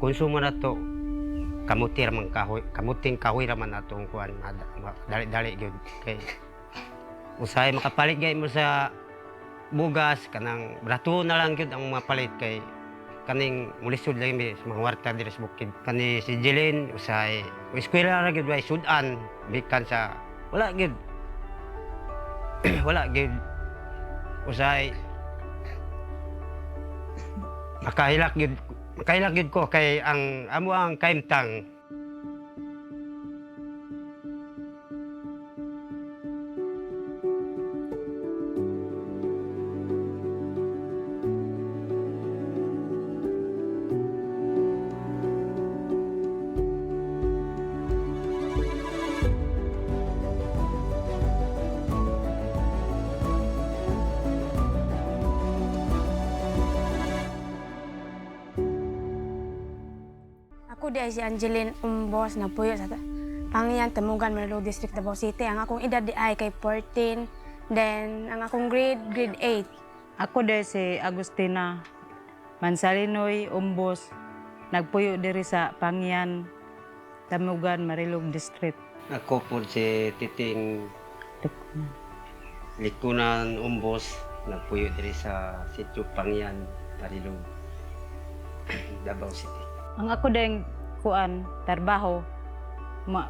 konsumo na to kamuti raman kahoy, kamuting kahoy raman atong kuan dali-dali gyud kay usahay makapalit gay mo sa bugas kanang brato na lang gyud ang mapalit kay kaning mulisod lang mi sa mga warta diri sa bukid kani si Jeline usahay eskwela ra gyud way sudan bikan sa wala gyud wala gyud usahay makahilak gyud ko kay ang amo ang kaimtang. Ako di ay si Angeline Umbos na puyo sa Pangyan, Tamugan, Manilog District, Davao City. Ang akong edad di ay kay 14. Then, ang akong grade 8. Ako di si Agustina Mansalinoy Umbos. Nagpuyo diri sa Pangyan, Tamugan, Marilog District. Ako po si Titing Likunan Umbos, nagpuyo diri sa Sitio Pangyan, Marilog, Davao City. Ang ako ding kuan, trabaho,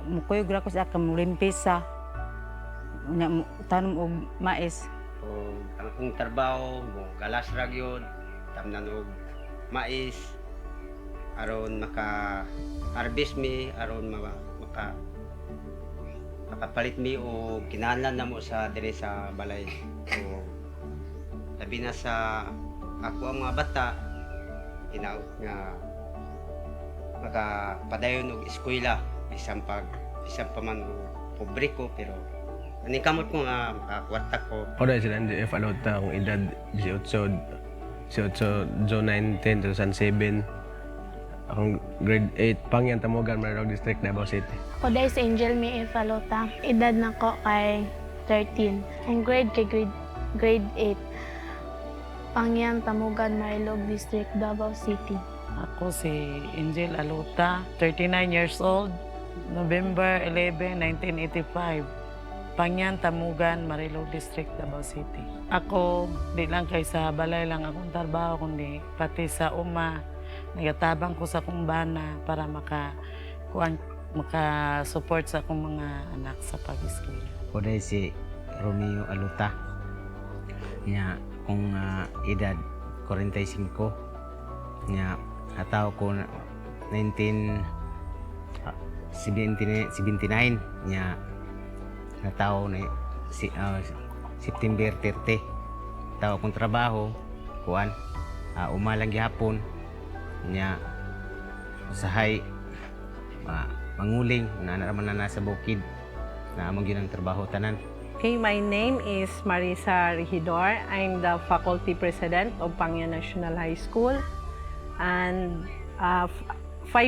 mukuyog ra ko sa akong limpisa, tanom og mais. O ang akong trabaho, mo galas ra gyud, tamnan og mais, aron maka-harvest mi, aron makapalit mi o kinahanglan namo sa diri sa balay. O labi na sa ako ang mga bata, hinaot nga makapadayon og eskwela bisan pa man pobre ko pero aning kamot ko nga makakwarta ko. Ako dahil sila hindi Alota akong edad 18, June 19, 2007. Akong grade 8, Pangyan, Tamugan, Marilog District, Davao City. Ako dahil si Angel May Falota. Edad na ko kay 13. Ang grade kay grade 8. Pangyan, Tamugan, Marilog District, Davao City. Ako si Angel Alota, 39 years old, November 11, 1985. Pangyan, Tamugan, Marilog District, Davao City. Ako, di lang kay sa balay lang akong trabaho, kundi pati sa uma, nagatabang ko sa akong bana para maka-support sa akong mga anak sa pag-eskwela. Ako dahil si Romeo Alota, niya kung edad 45, niya ataw ko 1979 niya nataw na September 30 taw akong trabaho kuan umalang gihapon niya usahay manguling na naman na nasa bukid na among ginang trabaho tanan. Okay, my name is Marisa Regidor. I'm the faculty president of Pangyan National High School and 5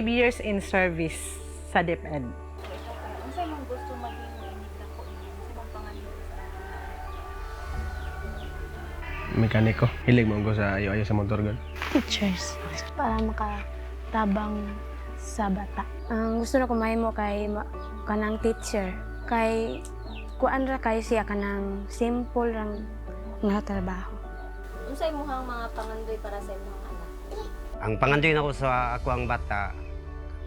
years in service sa DepEd. Ano sa imong gusto maging dako niya? Sa imong panganib? Mekaniko. Hilig mo ko sa ayo-ayo sa motor gun. Teachers. Para makatabang sa bata. Ang gusto na ko mahimo kay kanang teacher. Kay kuan ra kay siya kanang simple lang nga trabaho. Ano sa imong mga pangandoy para sa imong anak? Ang pangandoy nako sa ako ang bata,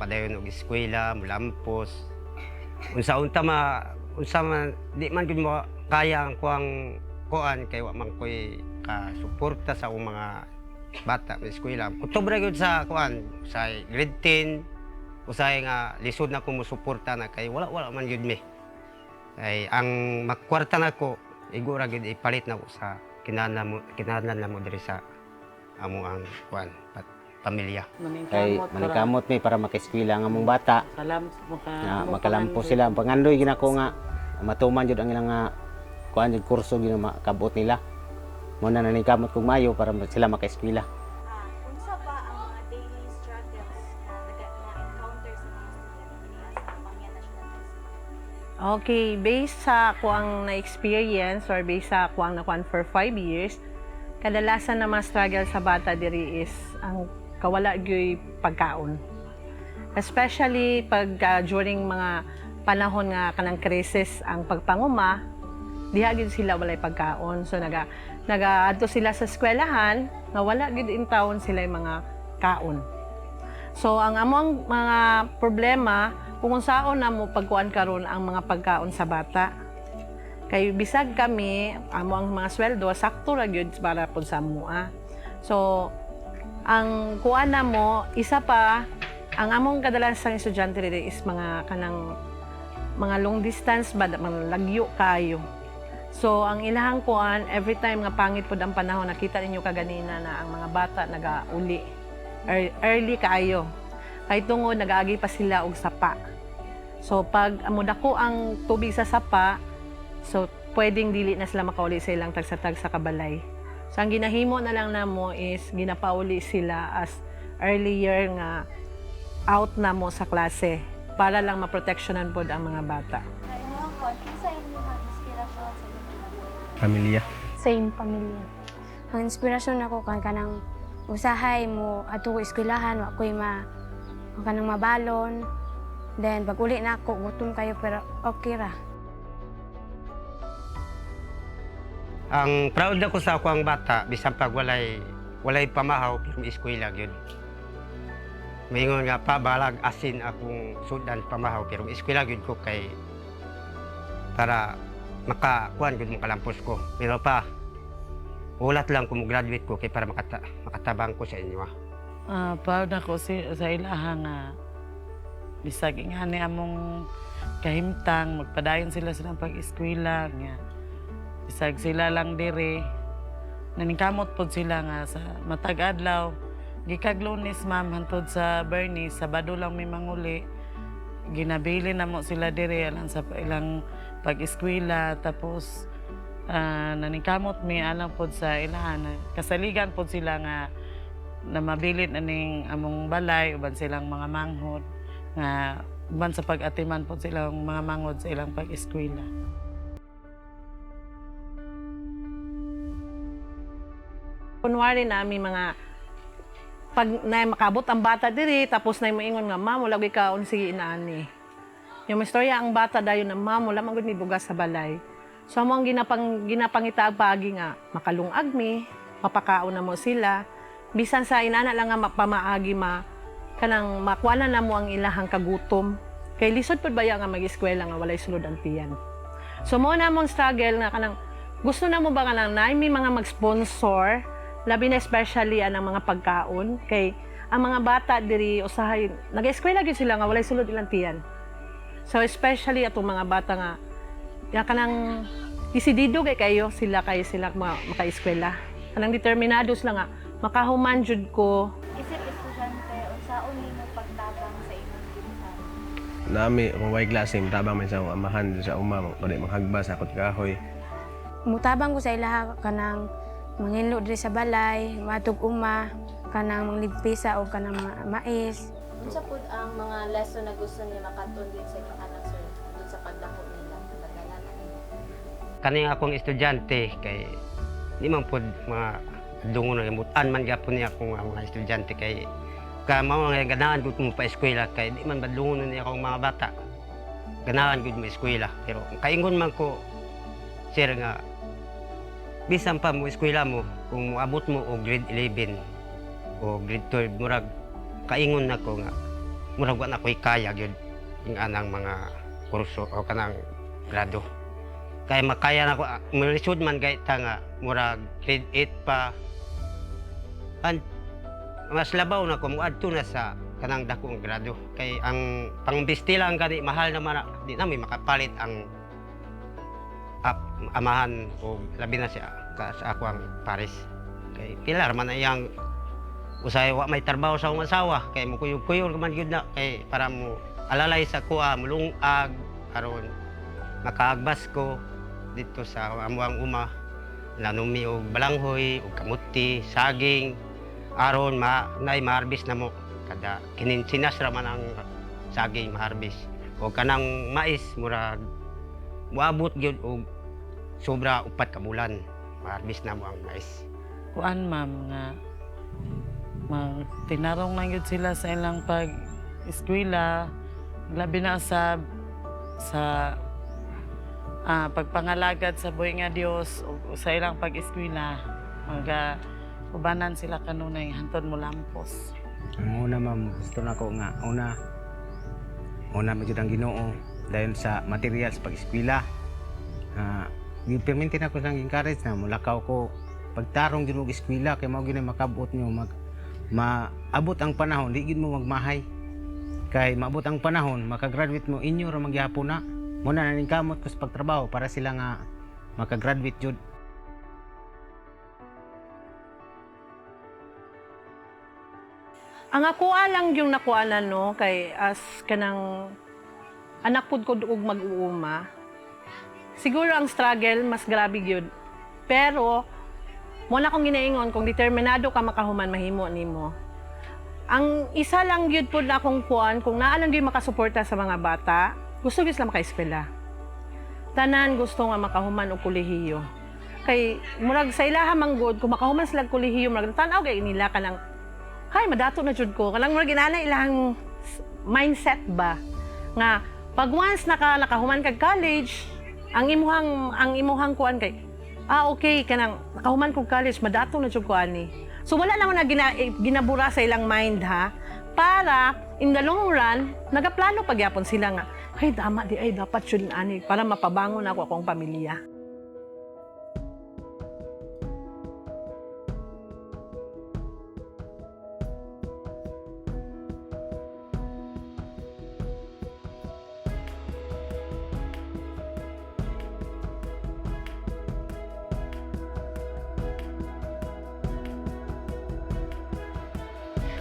padayon og eskwela, mulampos. Unsa man di man gud mo kaya ang kuan kay wa man koy ka-suporta sa akong mga bata sa eskwela. Kutob ra gyud sa kuan sa grade 10, usahay nga lisod na ko mo suporta na kay wala man gyud mi. Ay ang makwarta nako igo ra gyud ipalit na ko sa kinahanglan mo diri sa amo ang kuan pamilya. Kay manikamot mi para maka-eskwela ang among bata. Makalampo sila. Pangandoy ginako nga matuman jud ang ilang kuan jud kurso gina makabot nila. Mo na nanikamot kog mayo para sila maka-eskwela. Unsa pa ang mga daily struggles na na-encounter sa mga estudyante sa Pangyan National High School? Okay, based sa kuang na-experience or based sa kuang nakuan for 5 years, kadalasan na mga struggle sa bata diri is ang kawala gyud pagkaon. Especially pag during mga panahon nga kanang krisis ang pagpanguma, diha gyud sila walay pagkaon. So nagaadto sila sa eskwelahan nga wala gyud in town sila mga kaon. So ang among mga problema kung saon na mo pagkuan karon ang mga pagkaon sa bata. Kay bisag kami amo ang mga sweldo sakto ra gyud para pud sa mua. So ang kuan na mo isa pa ang among kadalasang estudyante diri is mga kanang mga long distance ba mga lagyo kayo. So ang ilahang kuan every time nga pangit pud ang panahon nakita ninyo kaganina na ang mga bata nagauli early kaayo. Kay tungod nagaagi pa sila og sapa. So pag amo dako ang tubig sa sapa, so pwedeng dili na sila makauli sa ilang tag sa kabalay. So ang ginahimo na lang namo is ginapauli sila as earlier nga out na mo sa klase para lang maproteksyonan pod ang mga bata. Ay, mga kon, kinsa inyo mga inspirasyon sa inyo? Pamilya. Same pamilya. Ang inspirasyon ako kanang usahay mo ato ko eskwelahan wa koy kanang mabalon. Then pag uli na ako gutom kayo pero okay ra. Ang proud ako sa ako ang bata, bisan pag walay pamahaw, pero eskwela gyud. Maingon nga pa, balag asin akong sudan pamahaw, pero eskwela gyud ko kay para makakuan gyud makalampos ko. Pero pa, ulat lang kung graduate ko kay para makatabang ko sa inyo. Proud ako sa ilaha nga bisag ingani among kahimtang magpadayon sila sa pag-eskwela nga bisag sila lang dire naningkamot pod sila nga sa matag adlaw gikag Lunes ma'am hantod sa Bernie Sabado lang may manguli ginabili na mo sila dire alang sa ilang pag-eskwela tapos naningkamot mi alang pod sa ilahan kasaligan pod sila nga na mabilit aning among balay uban silang mga manghod nga uban sa pag-atiman pod silang mga manghod sa ilang pag-eskwela. Kunwari na mi mga pag na makabot ang bata diri tapos na moingon nga ma'am wala gyud kaon sige inaani. Yung istorya ang bata dayon na ma'am wala man gud mi bugas sa balay. So amo ang ginapangita pagi nga makalungag mi, mapakaon na mo sila. Bisan sa inana lang nga pamaagi kanang makuana na mo ang ilahang kagutom. Kay lisod pud baya nga mag-eskwela nga walay sulod ang tiyan. So mo na mong struggle nga kanang gusto na mo ba kanang nay may mga mag-sponsor labi na especially ang mga pagkaon kay ang mga bata diri usahay nag-eskwela gyud sila nga walay sulod ilang tiyan. So especially atong mga bata nga kanang disidido kayo sila maka-eskwela. Kanang determinado sila nga makahuman jud ko. Isip estudyante, unsaon nimo pagtabang sa imong gibutan? Nami kung way klase tabang man sa akong amahan sa uma pwede manghagba sa akot kahoy. Mutabang ko sa ilaha kanang manginlo diri sa balay, matug uma, kanang mangligpisa o kanang mga mais. Unsa pud ang mga lesson na gusto niyo makatun din sa inyong anak sir dun sa pagdako nila kadalanan? Kaning akong estudyante kay di man pod mga dungon nga mutan man gyapon niya akong mga estudyante kay mao nga ganahan gud mo pa eskwela kay di man badlungon niya akong mga bata. Ganahan gud mo eskwela pero kaingon man ko sir nga bisan pa mo eskwela mo kung moabot mo og grade 11 o grade 12 murag kaingon nako nga murag wa na koy kaya gyud ing anang mga kurso o kanang grado. Kaya makaya na ko, malisod man kahit nga, murag grade 8 pa. Mas labaw na ko, muadto na sa kanang dakong grado. Kaya ang pangbistila ang gani, mahal naman, di na may makapalit ang amahan o labi na siya sa ako ang Paris. Kaya pilar man na iyang usay wa may trabaho sa akong asawa. Kaya mo kuyog-kuyog man yun na, kaya para mo alalay sa kuha, mulungag, aron makaagbas ko dito sa amuang uma nanumi og balanghoy og kamuti saging aron nay maharbis na mo kada kininsinas ra man ang saging maharbis o kanang mais murag moabot gyud og sobra 4 ka bulan maharbis na mo ang mais. Kuan ma'am nga Tinarong lang yun sila sa ilang pag-eskwela, labi na sa pagpangalagad sa buhay nga Dios o sa ilang pag-eskwela. Ubanan sila kanunay hantod mo lampos. Ang una ma'am, gusto na ko nga, una medyo ang Ginoo dahil sa materials pag-eskwela. Permintin ako sang encourage na mulakaw ko pagtarong din og eskwela kay mao gyud makabot nyo maabot ang panahon di gid mo magmahay. Kay maabot ang panahon makagraduate mo inyo ra magyapon na. Muna na ning kamot ko sa pagtrabaho para sila nga makagraduate jud. Ang akuha lang yung nakuanan no kay as kanang anak pud ko og mag-uuma. Siguro ang struggle mas grabe gyud. Pero mo na akong ginaingon kung determinado ka makahuman mahimo nimo. Ang isa lang gyud pud akong kuan kung naa lang gyud makasuporta sa mga bata, gusto gyud sila maka-eskwela. Tanan gusto nga makahuman og kolehiyo. Kay murag sa ilaha manggod kung makahuman sila og kolehiyo murag tan-aw kay nila kanang hay madato na jud ko. Kanang murag inana ilang mindset ba nga pag once nakahuman kag college, ang imuhang kuan kay okay kanang nakahuman kog college madato na jud ko ani. So wala naman na ginabura sa ilang mind ha para in the long run nagaplano pagyapon sila nga ay dama di ay dapat jud ani para mapabangon ako akong pamilya.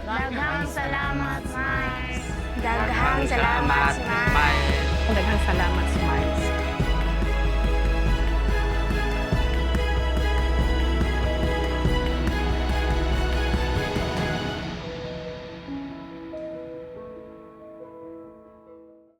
Daghang salamat, Mars. Daghang salamat, Mars.